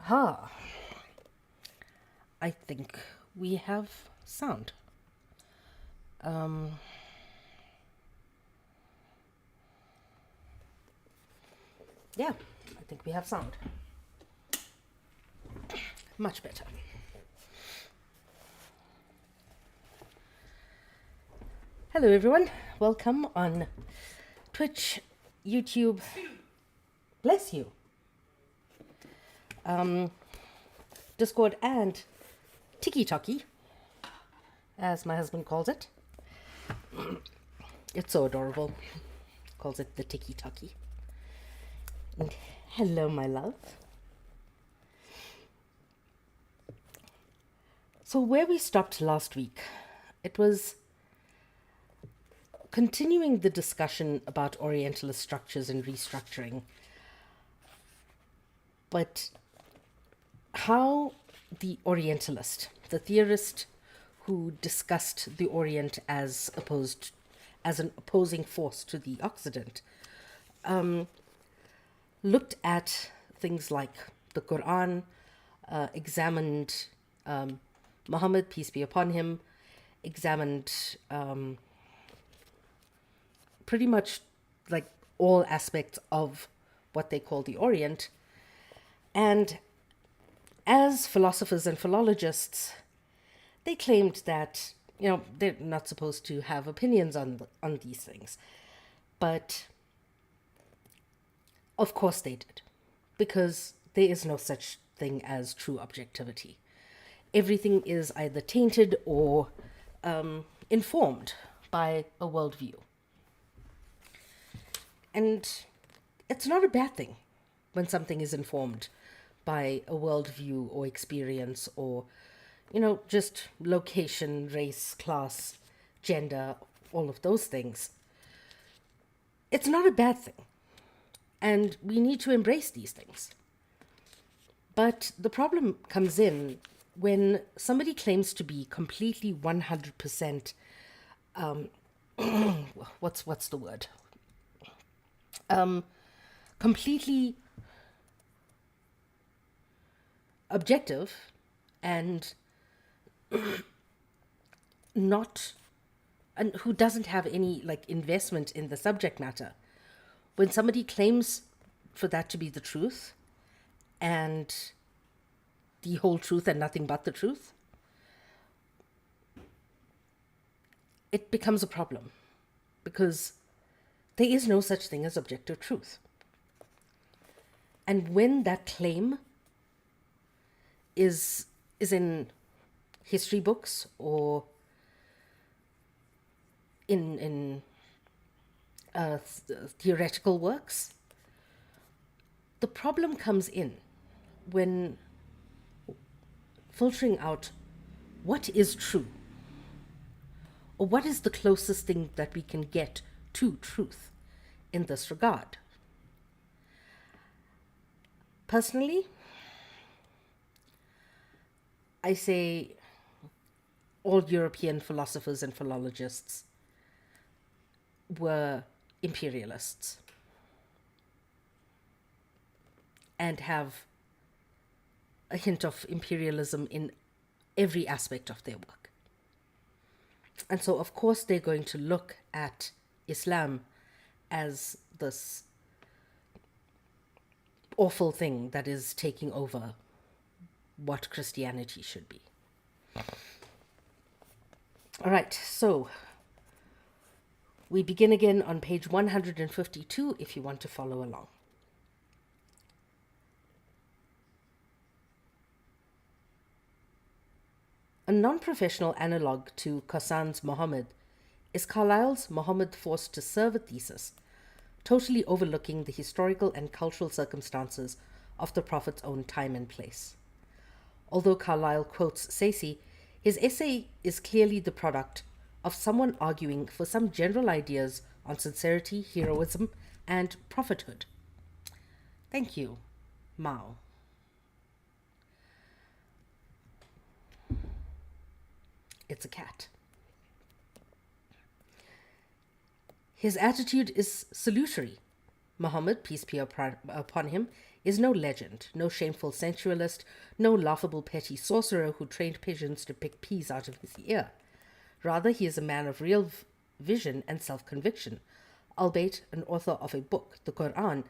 Aha. I think we have sound. Um, yeah, I think we have sound. Much better. Hello, everyone. Welcome on Twitch, YouTube. Bless you. Discord and Tiki-Toki, as my husband calls it. It's so adorable. Calls it the Tiki-Toki. And hello, my love. So where we stopped last week, it was continuing the discussion about Orientalist structures and restructuring, but how the Orientalist, the theorist who discussed the Orient as an opposing force to the Occident, looked at things like the Quran, examined Muhammad, peace be upon him, examined pretty much like all aspects of what they call the Orient. And as philosophers and philologists, they claimed that, they're not supposed to have opinions on these things. But of course they did, because there is no such thing as true objectivity. Everything is either tainted or informed by a worldview. And it's not a bad thing when something is informed by a worldview or experience or, just location, race, class, gender, all of those things. It's not a bad thing. And we need to embrace these things. But the problem comes in when somebody claims to be completely 100%, what's the word? Completely objective and who doesn't have any investment in the subject matter. When somebody claims for that to be the truth and the whole truth and nothing but the truth, it becomes a problem, because there is no such thing as objective truth. And when that claim is in history books or in theoretical works, the problem comes in when filtering out what is true, or what is the closest thing that we can get to truth in this regard. Personally, I say all European philosophers and philologists were imperialists and have a hint of imperialism in every aspect of their work. And so, of course, they're going to look at Islam as this awful thing that is taking over what Christianity should be. All right, so we begin again on page 152 if you want to follow along. A non-professional analogue to Kassan's Muhammad is Carlyle's Muhammad forced to serve a thesis, totally overlooking the historical and cultural circumstances of the Prophet's own time and place. Although Carlyle quotes Saïd, his essay is clearly the product of someone arguing for some general ideas on sincerity, heroism, and prophethood. Thank you, Mao. It's a cat. His attitude is salutary. Muhammad, peace be upon him, is no legend, no shameful sensualist, no laughable petty sorcerer who trained pigeons to pick peas out of his ear. Rather, he is a man of real vision and self-conviction, albeit an author of a book, the Quran,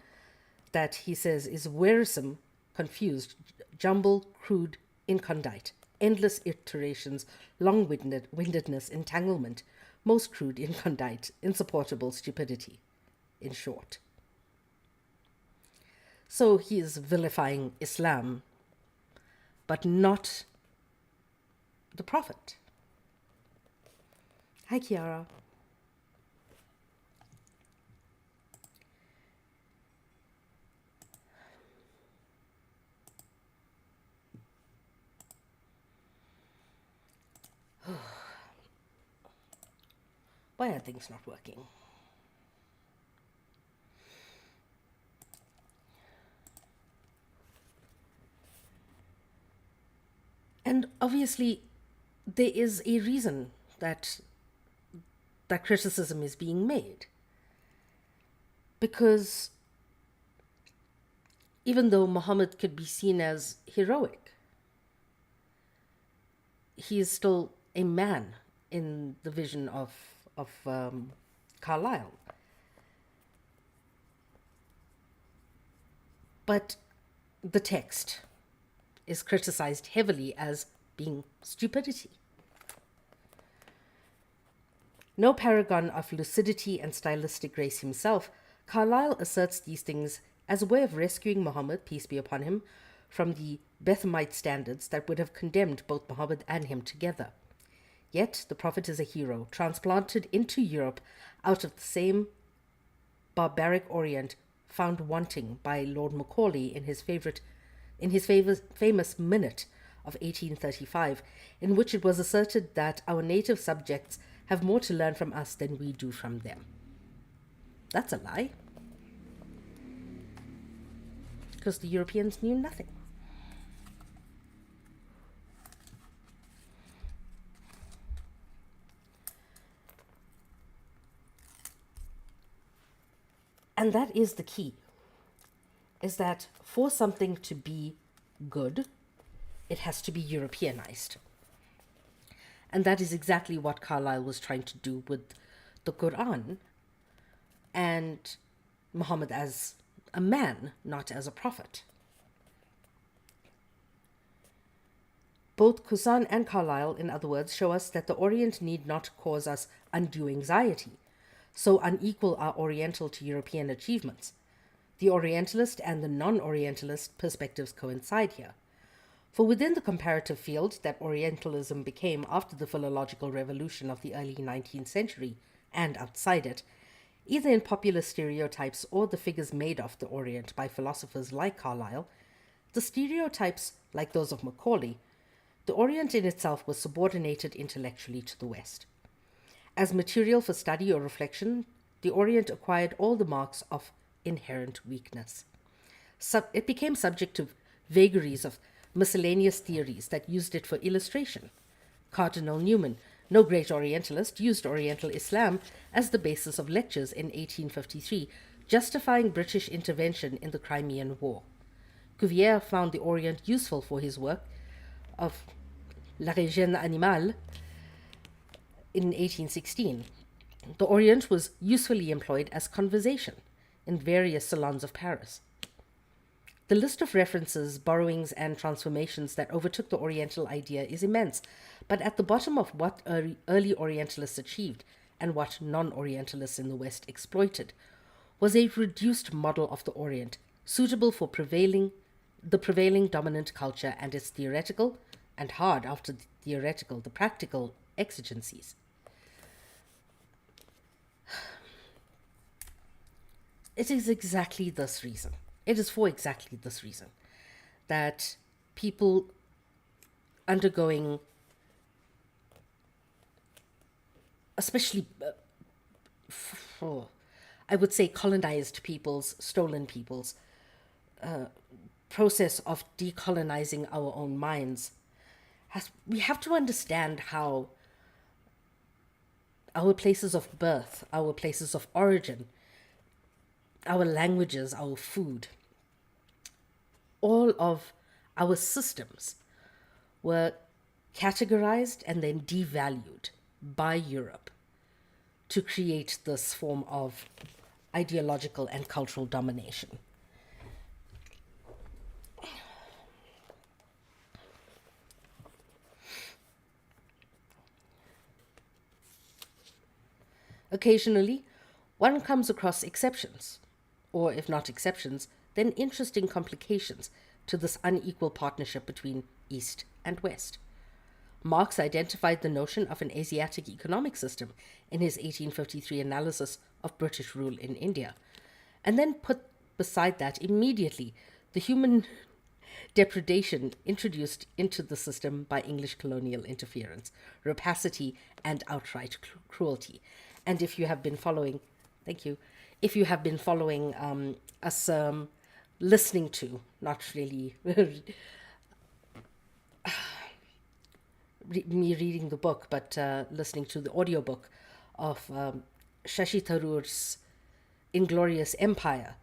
that he says is wearisome, confused, jumbled, crude, incondite, endless iterations, long-windedness, entanglement, most crude, incondite, insupportable stupidity, in short. So he is vilifying Islam, but not the Prophet. Hi, Kiara. Why are things not working? And obviously, there is a reason that criticism is being made. Because even though Muhammad could be seen as heroic, he is still a man in the vision of Carlyle. But the text is criticized heavily as being stupidity. No paragon of lucidity and stylistic grace himself, Carlyle asserts these things as a way of rescuing Muhammad, peace be upon him, from the Bethamite standards that would have condemned both Muhammad and him together. Yet the Prophet is a hero, transplanted into Europe out of the same barbaric Orient found wanting by Lord Macaulay in his famous Minute of 1835, in which it was asserted that our native subjects have more to learn from us than we do from them. That's a lie, because the Europeans knew nothing. And that is the key, is that for something to be good, it has to be Europeanized. And that is exactly what Carlyle was trying to do with the Quran and Muhammad as a man, not as a prophet. Both Kusan and Carlyle, in other words, show us that the Orient need not cause us undue anxiety, so unequal are Oriental to European achievements. The Orientalist and the non-Orientalist perspectives coincide here. For within the comparative field that Orientalism became after the philological revolution of the early 19th century, and outside it, either in popular stereotypes or the figures made of the Orient by philosophers like Carlyle, the stereotypes, like those of Macaulay, the Orient in itself was subordinated intellectually to the West. As material for study or reflection, the Orient acquired all the marks of inherent weakness. It became subject to vagaries of miscellaneous theories that used it for illustration. Cardinal Newman, no great Orientalist, used Oriental Islam as the basis of lectures in 1853, justifying British intervention in the Crimean War. Cuvier found the Orient useful for his work of La Région Animale in 1816. The Orient was usefully employed as conversation in various salons of Paris. The list of references, borrowings, and transformations that overtook the Oriental idea is immense, but at the bottom of what early Orientalists achieved and what non-Orientalists in the West exploited was a reduced model of the Orient, suitable for the prevailing dominant culture and its theoretical, and hard after the theoretical, the practical exigencies. It is exactly this reason. It is for exactly this reason that people undergoing, especially, I would say colonized peoples, stolen peoples, process of decolonizing our own minds, we have to understand how our places of birth, our places of origin, our languages, our food, all of our systems were categorized and then devalued by Europe to create this form of ideological and cultural domination. Occasionally, one comes across exceptions, or if not exceptions, then interesting complications to this unequal partnership between East and West. Marx identified the notion of an Asiatic economic system in his 1853 analysis of British rule in India, and then put beside that immediately the human depredation introduced into the system by English colonial interference, rapacity, and outright cruelty. And if you have been following, thank you, if you have been following us listening to, not really me reading the book, but listening to the audiobook of Shashi Tharoor's Inglorious Empire,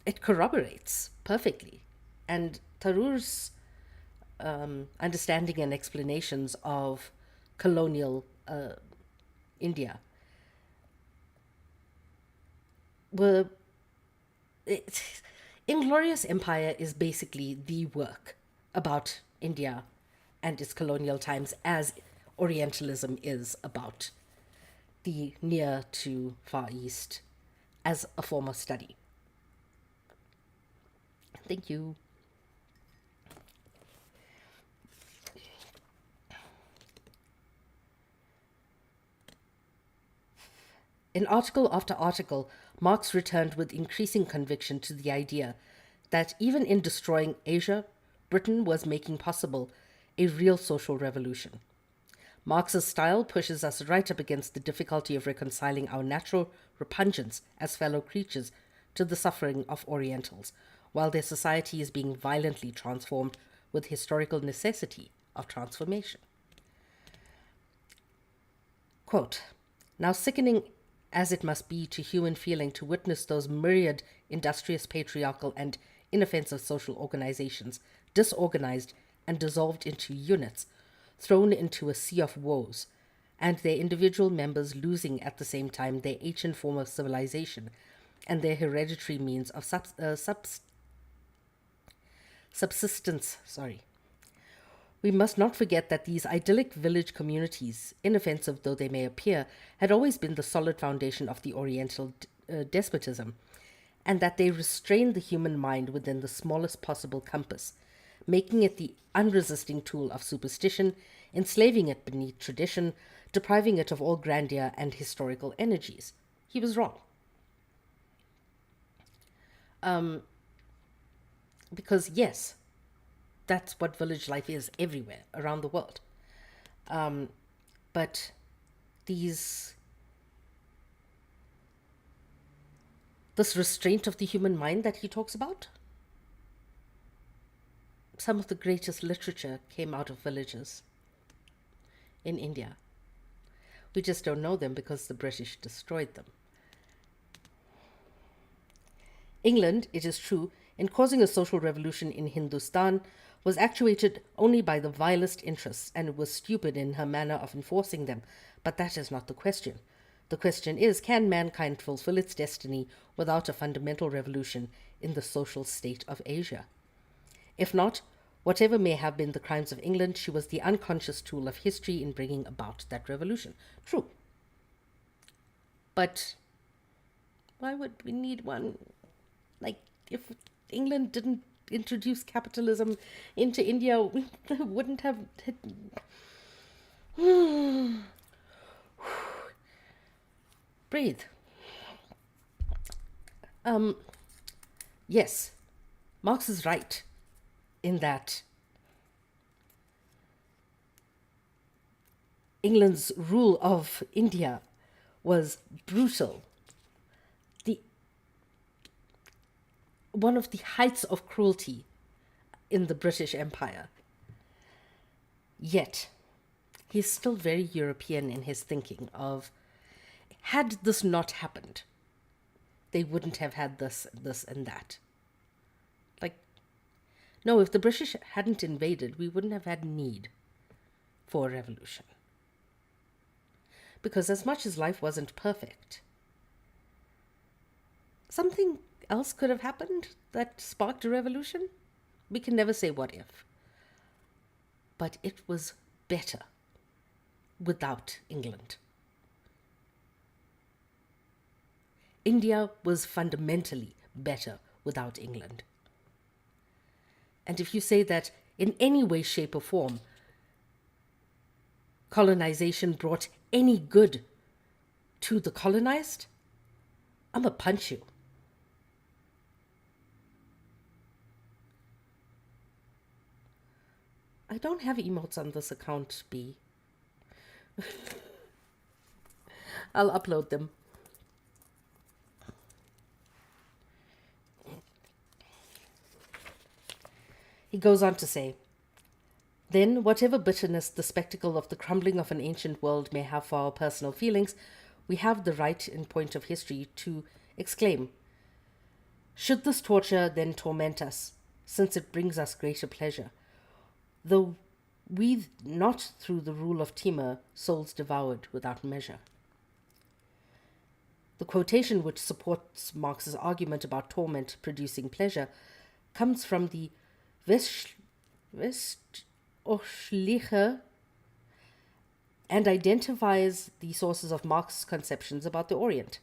it corroborates perfectly. And Tharoor's understanding and explanations of colonial India were... Inglorious Empire is basically the work about India and its colonial times, as Orientalism is about the Near to Far East as a form of study. Thank you. In article after article, Marx returned with increasing conviction to the idea that even in destroying Asia, Britain was making possible a real social revolution. Marx's style pushes us right up against the difficulty of reconciling our natural repugnance as fellow creatures to the suffering of Orientals, while their society is being violently transformed with historical necessity of transformation. Quote, "Now sickening as it must be to human feeling to witness those myriad industrious, patriarchal, and inoffensive social organizations disorganized and dissolved into units, thrown into a sea of woes, and their individual members losing at the same time their ancient form of civilization and their hereditary means of subsistence. We must not forget that these idyllic village communities, inoffensive though they may appear, had always been the solid foundation of the Oriental despotism, and that they restrained the human mind within the smallest possible compass, making it the unresisting tool of superstition, enslaving it beneath tradition, depriving it of all grandeur and historical energies." He was wrong. Because yes, that's what village life is everywhere around the world. But this restraint of the human mind that he talks about, some of the greatest literature came out of villages in India. We just don't know them because the British destroyed them. England, it is true, in causing a social revolution in Hindustan, was actuated only by the vilest interests and was stupid in her manner of enforcing them. But that is not the question. The question is, can mankind fulfill its destiny without a fundamental revolution in the social state of Asia? If not, whatever may have been the crimes of England, she was the unconscious tool of history in bringing about that revolution. True. But why would we need one? Like, if England didn't introduce capitalism into India, we wouldn't have... Breathe. Yes, Marx is right in that England's rule of India was brutal. One of the heights of cruelty in the British Empire. Yet, he's still very European in his thinking of, had this not happened, they wouldn't have had this, and that. Like, No, if the British hadn't invaded, we wouldn't have had need for a revolution. Because as much as life wasn't perfect, something else could have happened that sparked a revolution. We can never say what if. But it was better without England. India was fundamentally better without England. And if you say that in any way, shape, or form, colonization brought any good to the colonized, I'm gonna punch you. I don't have emotes on this account, B. I'll upload them. He goes on to say, then, whatever bitterness the spectacle of the crumbling of an ancient world may have for our personal feelings, we have the right, in point of history, to exclaim, should this torture then torment us, since it brings us greater pleasure, though we not through the rule of Timur, souls devoured without measure. The quotation which supports Marx's argument about torment producing pleasure comes from the Westliche and identifies the sources of Marx's conceptions about the Orient.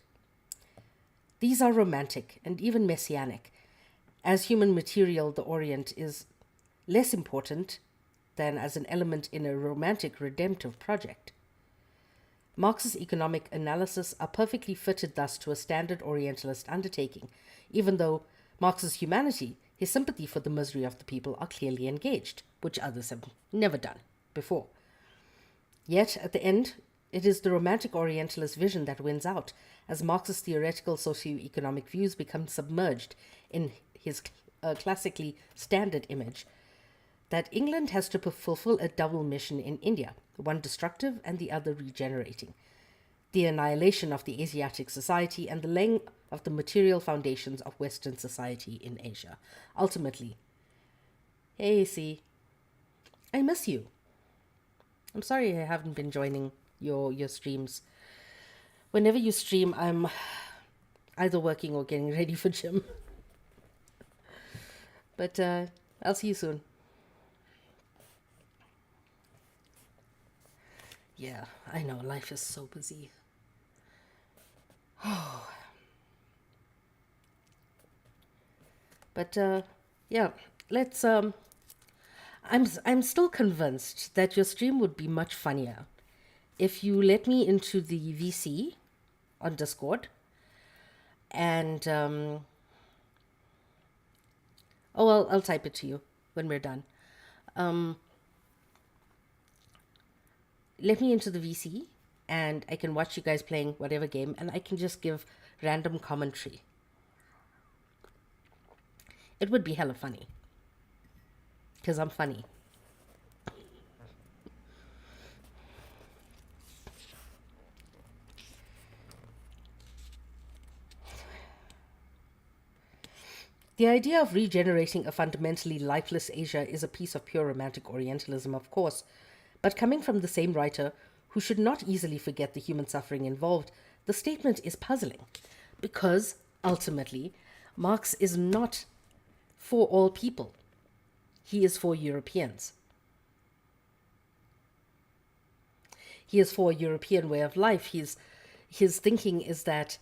These are romantic and even messianic. As human material, the Orient is less important than as an element in a romantic redemptive project. Marx's economic analysis are perfectly fitted thus to a standard Orientalist undertaking, even though Marx's humanity, his sympathy for the misery of the people, are clearly engaged, which others have never done before. Yet, at the end, it is the romantic Orientalist vision that wins out, as Marx's theoretical socio-economic views become submerged in his classically standard image that England has to fulfill a double mission in India, one destructive and the other regenerating, the annihilation of the Asiatic society and the laying of the material foundations of Western society in Asia. Ultimately, hey, see, I miss you. I'm sorry I haven't been joining your streams. Whenever you stream, I'm either working or getting ready for gym. But I'll see you soon. Yeah, I know, life is so busy. But yeah, let's I'm still convinced that your stream would be much funnier if you let me into the VC on Discord and I'll type it to you when we're done. Let me into the VC and I can watch you guys playing whatever game and I can just give random commentary. It would be hella funny. Because I'm funny. The idea of regenerating a fundamentally lifeless Asia is a piece of pure romantic Orientalism, of course, but coming from the same writer who should not easily forget the human suffering involved, the statement is puzzling, because ultimately Marx is not for all people. He is for Europeans. He is for a European way of life. His thinking is that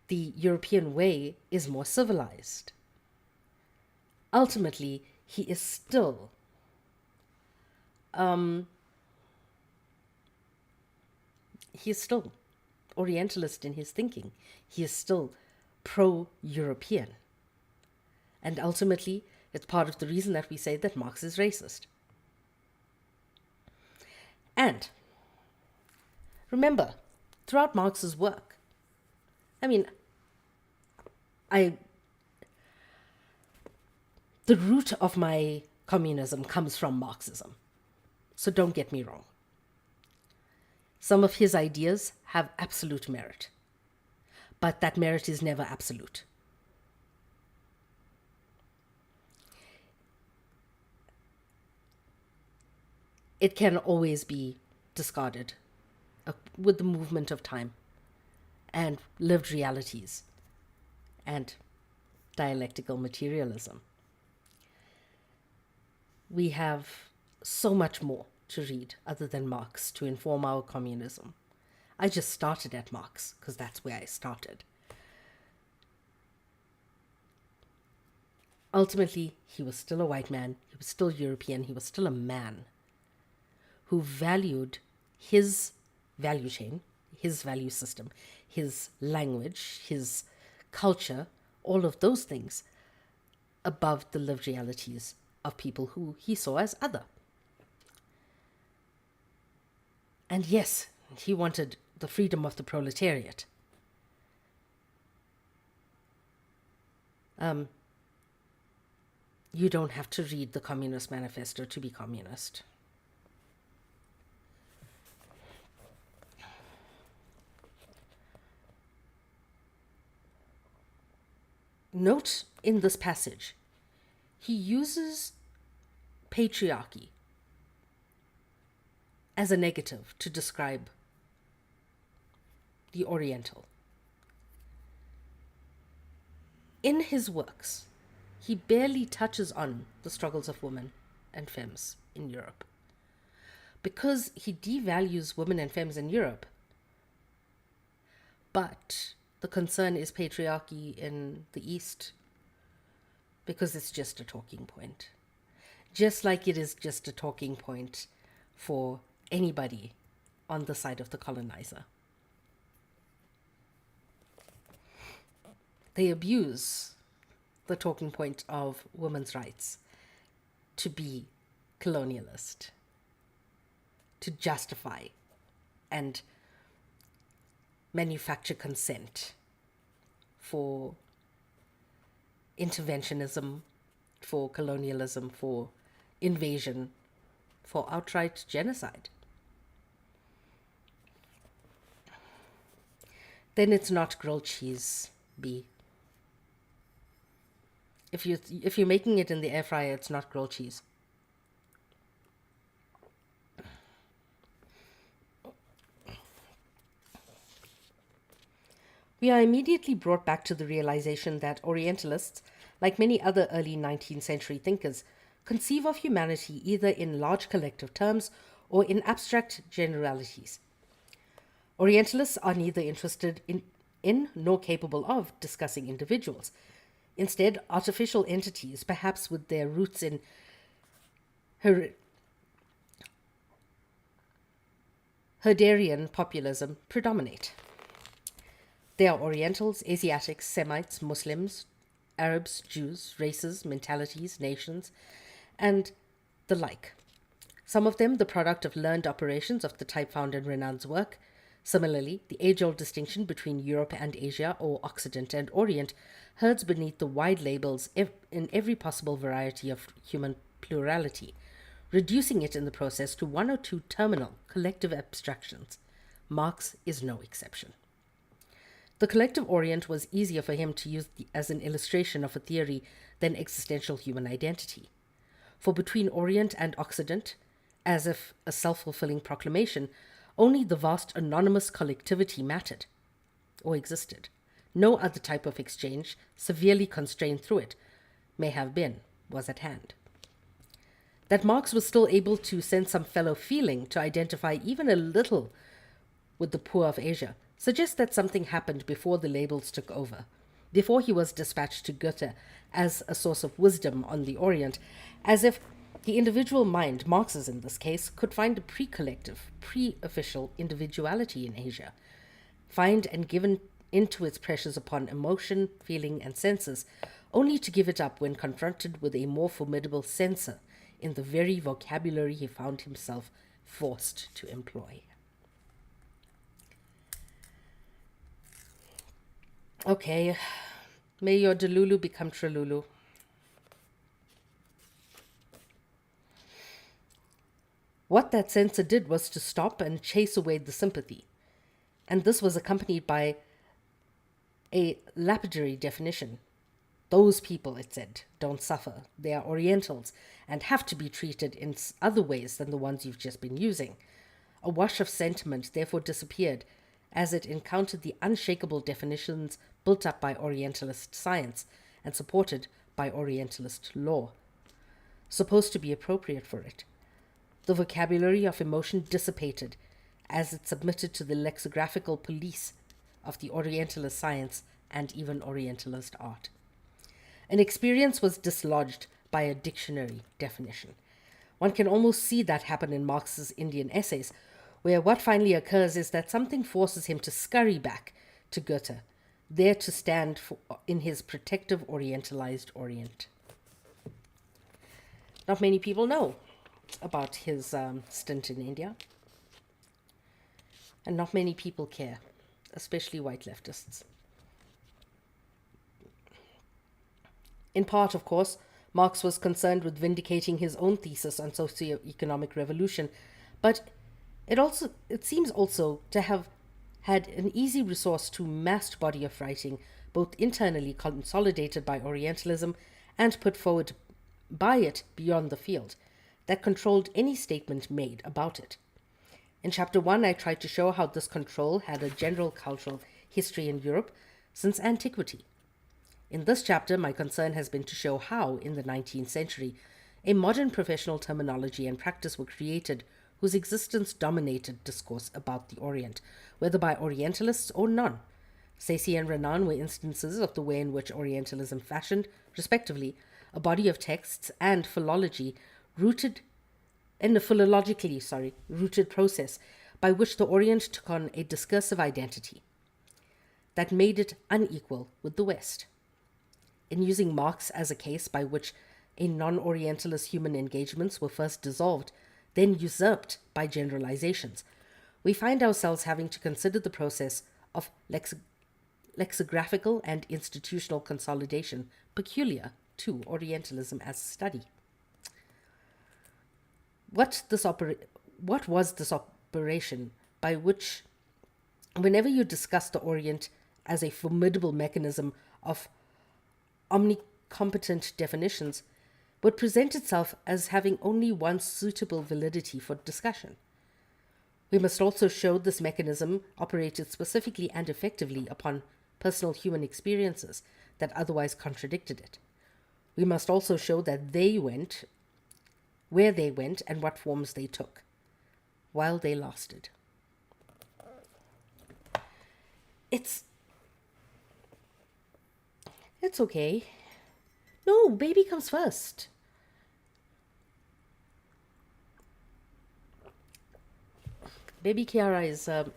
the European way is more civilized. Ultimately, he is still Orientalist in his thinking. He is still pro-European. And ultimately, it's part of the reason that we say that Marx is racist. And remember, throughout Marx's work, the root of my communism comes from Marxism. So don't get me wrong. Some of his ideas have absolute merit, but that merit is never absolute. it can always be discarded with the movement of time and lived realities and dialectical materialism. We have so much more to read other than Marx to inform our communism. I just started at Marx because that's where I started. Ultimately, he was still a white man, he was still European, he was still a man who valued his value chain, his value system, his language, his culture, all of those things above the lived realities of people who he saw as other. And yes, he wanted the freedom of the proletariat. You don't have to read the Communist Manifesto to be communist. Note in this passage, he uses patriarchy as a negative to describe the Oriental. In his works, he barely touches on the struggles of women and femmes in Europe. Because he devalues women and femmes in Europe, but the concern is patriarchy in the East, because it's just a talking point. Just like it is just a talking point for anybody on the side of the colonizer. They abuse the talking point of women's rights to be colonialist, to justify and manufacture consent for interventionism, for colonialism, for invasion, for outright genocide. Then it's not grilled cheese, B. If you're making it in the air fryer, it's not grilled cheese. We are immediately brought back to the realization that Orientalists, like many other early 19th century thinkers, conceive of humanity either in large collective terms or in abstract generalities. Orientalists are neither interested in nor capable of discussing individuals. Instead, artificial entities, perhaps with their roots in Herderian populism, predominate. They are Orientals, Asiatics, Semites, Muslims, Arabs, Jews, races, mentalities, nations, and the like. Some of them the product of learned operations of the type found in Renan's work. Similarly, the age-old distinction between Europe and Asia, or Occident and Orient, herds beneath the wide labels in every possible variety of human plurality, reducing it in the process to one or two terminal collective abstractions. Marx is no exception. The collective Orient was easier for him to use as an illustration of a theory than existential human identity. For between Orient and Occident, as if a self-fulfilling proclamation, only the vast anonymous collectivity mattered, or existed. No other type of exchange, severely constrained through it, was at hand. That Marx was still able to send some fellow feeling to identify even a little with the poor of Asia suggests that something happened before the labels took over, before he was dispatched to Goethe as a source of wisdom on the Orient, as if the individual mind, Marx's in this case, could find a pre-collective, pre-official individuality in Asia, find and given into its pressures upon emotion, feeling, and senses, only to give it up when confronted with a more formidable censor in the very vocabulary he found himself forced to employ. Okay, may your Delulu become Trelulu. What that censor did was to stop and chase away the sympathy, and this was accompanied by a lapidary definition, Those people, it said, don't suffer. They are Orientals and have to be treated in other ways than the ones you've just been using. A wash of sentiment therefore disappeared as it encountered the unshakable definitions built up by Orientalist science and supported by Orientalist law, supposed to be appropriate for it. The vocabulary of emotion dissipated as it submitted to the lexicographical police of the Orientalist science and even Orientalist art. An experience was dislodged by a dictionary definition. One can almost see that happen in Marx's Indian essays, where what finally occurs is that something forces him to scurry back to Goethe, there to stand in his protective Orientalized Orient. Not many people know about his stint in India, and not many people care, especially white leftists. In part, of course, Marx was concerned with vindicating his own thesis on socio-economic revolution, but it seems also to have had an easy resource to massed body of writing, both internally consolidated by Orientalism and put forward by it beyond the field, that controlled any statement made about it. In Chapter 1, I tried to show how this control had a general cultural history in Europe since antiquity. In this chapter, my concern has been to show how, in the 19th century, a modern professional terminology and practice were created whose existence dominated discourse about the Orient, whether by Orientalists or none. Saïd and Renan were instances of the way in which Orientalism fashioned, respectively, a body of texts and philologically rooted process by which the Orient took on a discursive identity that made it unequal with the West. In using Marx as a case by which a non-Orientalist human engagements were first dissolved, then usurped by generalizations, we find ourselves having to consider the process of lexicographical and institutional consolidation peculiar to Orientalism as study. What was this operation by which, whenever you discuss the Orient as a formidable mechanism of omnicompetent definitions, would present itself as having only one suitable validity for discussion? We must also show this mechanism operated specifically and effectively upon personal human experiences that otherwise contradicted it. We must also show that they went, where they went, and what forms they took, while they lasted. It's okay. No, baby comes first. Baby Kiara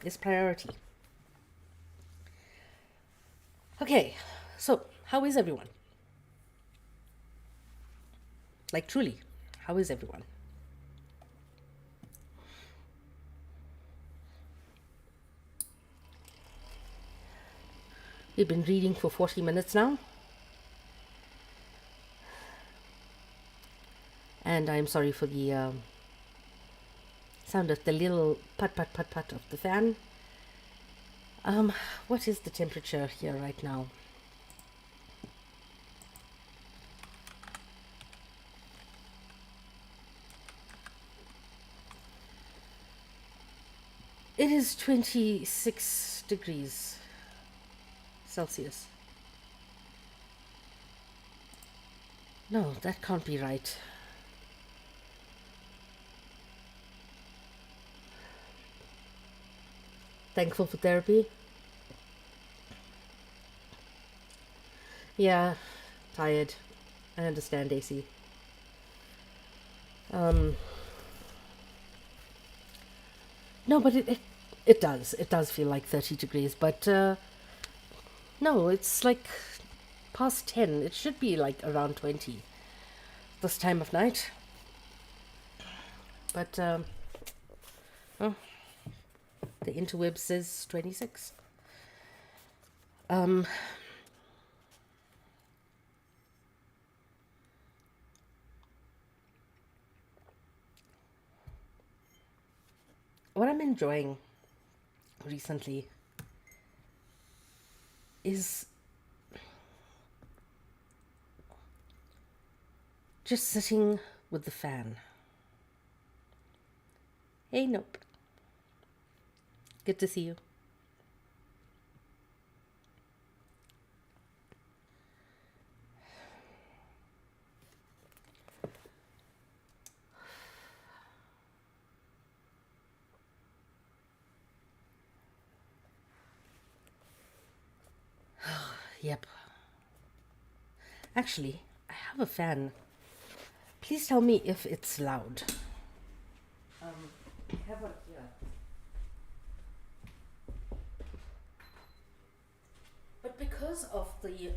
is priority. Okay, so how is everyone? Like, truly, how is everyone? We've been reading for 40 minutes now. And I'm sorry for the sound of the little put of the fan. What is the temperature here right now? It is 26 degrees Celsius. No, that can't be right. Thankful for therapy. Yeah, tired. I understand, AC. No, but it does feel like 30 degrees, but no, it's like past 10. It should be like around 20 this time of night. But oh, the interweb says 26. What I'm enjoying recently is Just sitting with the fan. Hey, nope. Good to see you. Yep. Actually, I have a fan. Please tell me if it's loud. I have a, yeah. But because of the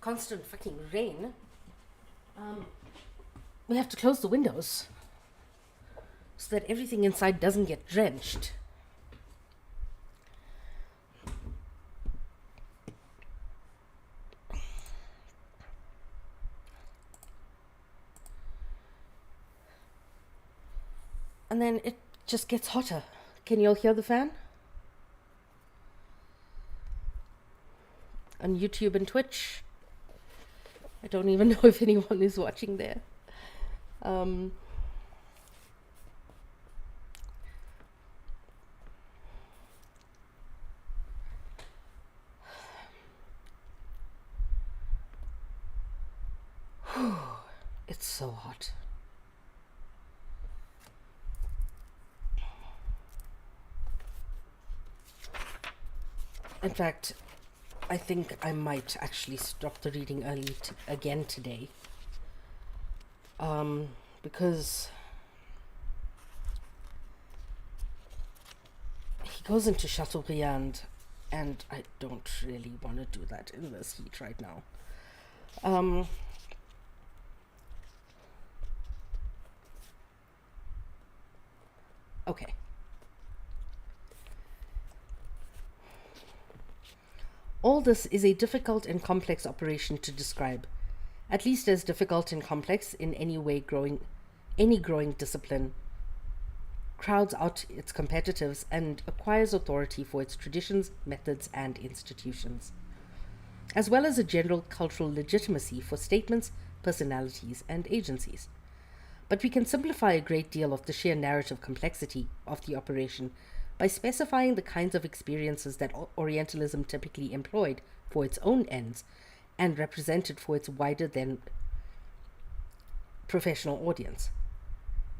constant fucking rain, we have to close the windows so that everything inside doesn't get drenched. And then it just gets hotter. Can you all hear the fan? On YouTube and Twitch. I don't even know if anyone is watching there. It's so hot. In fact, I think I might actually stop the reading early again today. Because he goes into Chateaubriand, and I don't really want to do that in this heat right now. Okay. All this is a difficult and complex operation to describe, at least as difficult and complex in any growing discipline crowds out its competitors and acquires authority for its traditions, methods, and institutions, as well as a general cultural legitimacy for statements, personalities, and agencies. But we can simplify a great deal of the sheer narrative complexity of the operation by specifying the kinds of experiences that Orientalism typically employed for its own ends and represented for its wider than professional audience.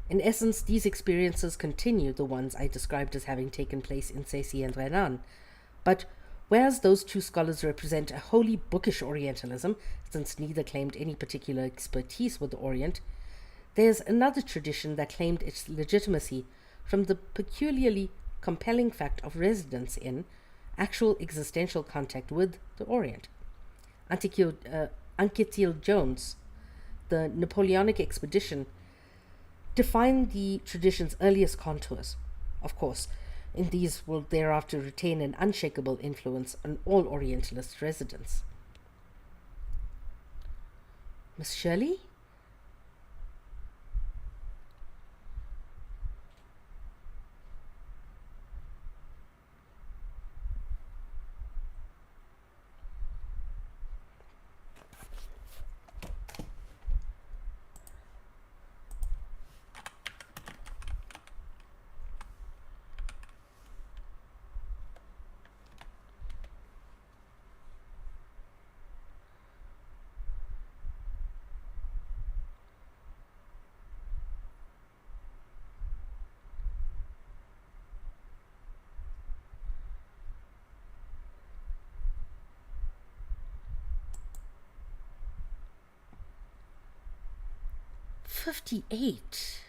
In essence, these experiences continue the ones I described as having taken place in Ceci and Renan, but whereas those two scholars represent a wholly bookish Orientalism, since neither claimed any particular expertise with the Orient, there's another tradition that claimed its legitimacy from the peculiarly compelling fact of residence in, actual existential contact with, the Orient. Anquetil Jones, the Napoleonic expedition, defined the tradition's earliest contours. Of course, and these will thereafter retain an unshakable influence on all Orientalist residents. Miss Shirley? '58.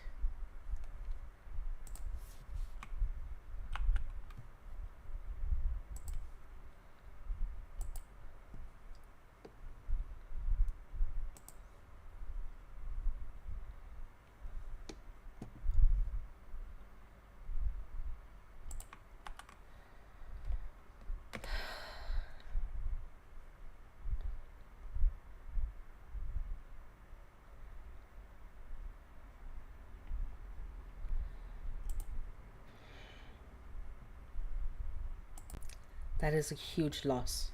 That is a huge loss.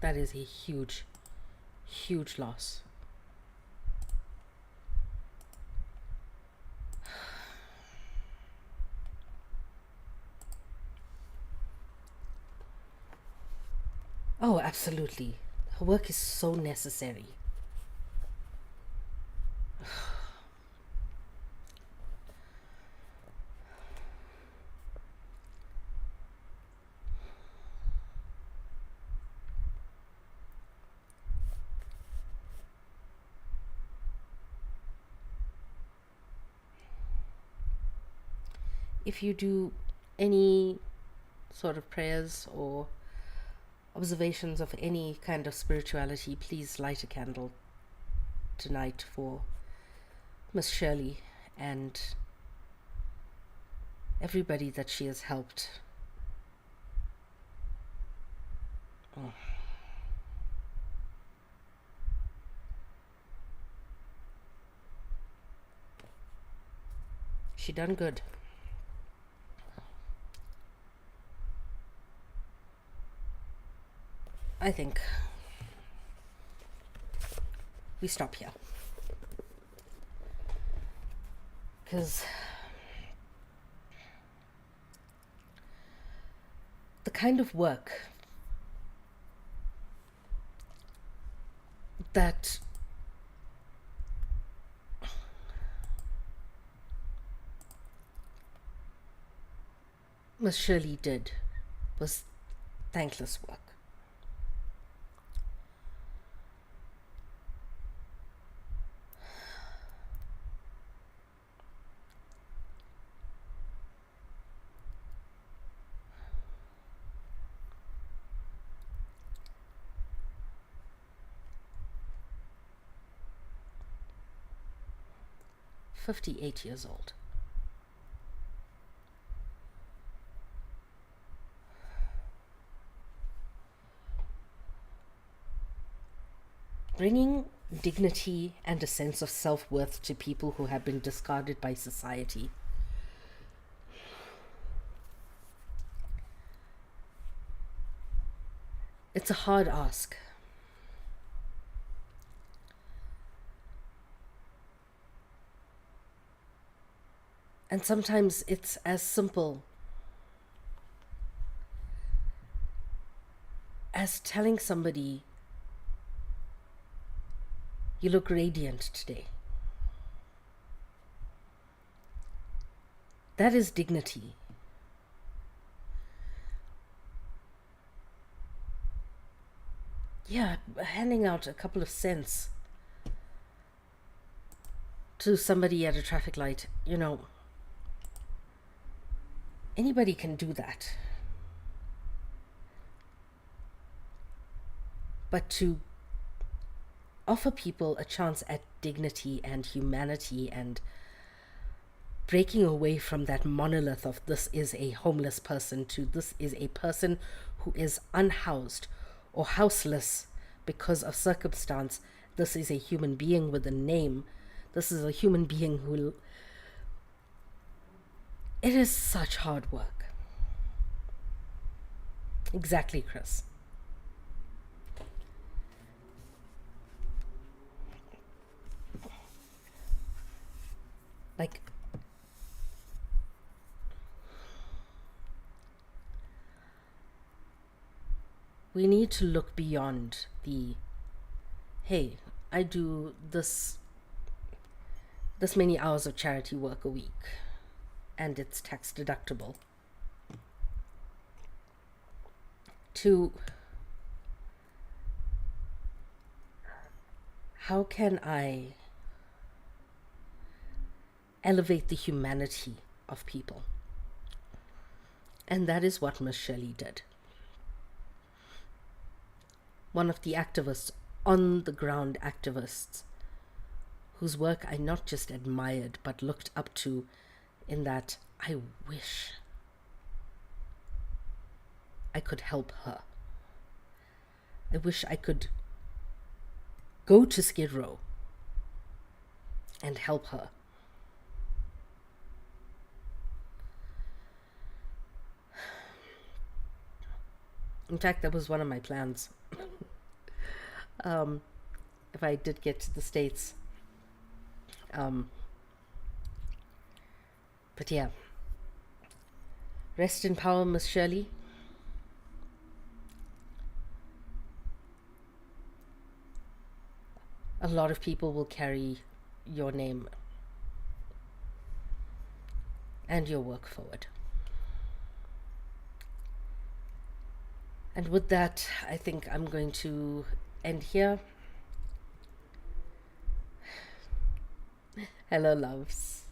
That is a huge, huge loss. Oh, absolutely. Her work is so necessary. If you do any sort of prayers or observations of any kind of spirituality, please light a candle tonight for Miss Shirley and everybody that she has helped. Oh. She done good. I think we stop here. Because the kind of work that Miss Shirley did was thankless work. "58 years old. Bringing dignity and a sense of self-worth to people who have been discarded by society. It's a hard ask. And sometimes it's as simple as telling somebody, "You look radiant today." That is dignity. Yeah, handing out a couple of cents to somebody at a traffic light, anybody can do that. But to offer people a chance at dignity and humanity and breaking away from that monolith of this is a homeless person to this is a person who is unhoused or houseless because of circumstance. This is a human being with a name. This is a human being who... It is such hard work. Exactly, Chris. Like, we need to look beyond the, hey, I do this many hours of charity work a week and it's tax deductible, to how can I elevate the humanity of people? And that is what Miss Shirley did. One of the activists, on the ground activists, whose work I not just admired but looked up to, in that I wish I could help her. I wish I could go to Skid Row and help her. In fact, that was one of my plans. if I did get to the States. But yeah, rest in power, Miss Shirley. A lot of people will carry your name and your work forward. And with that, I think I'm going to end here. Hello, loves.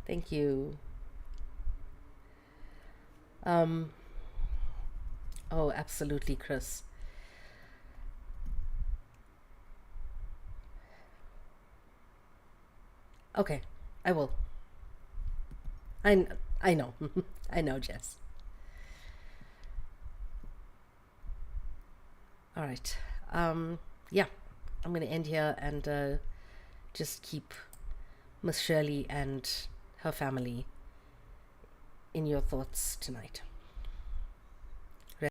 Thank you. Oh, absolutely, Chris. Okay, I will. I, I know. I know, Jess. All right. Yeah, I'm going to end here and just keep Miss Shirley and her family in your thoughts tonight.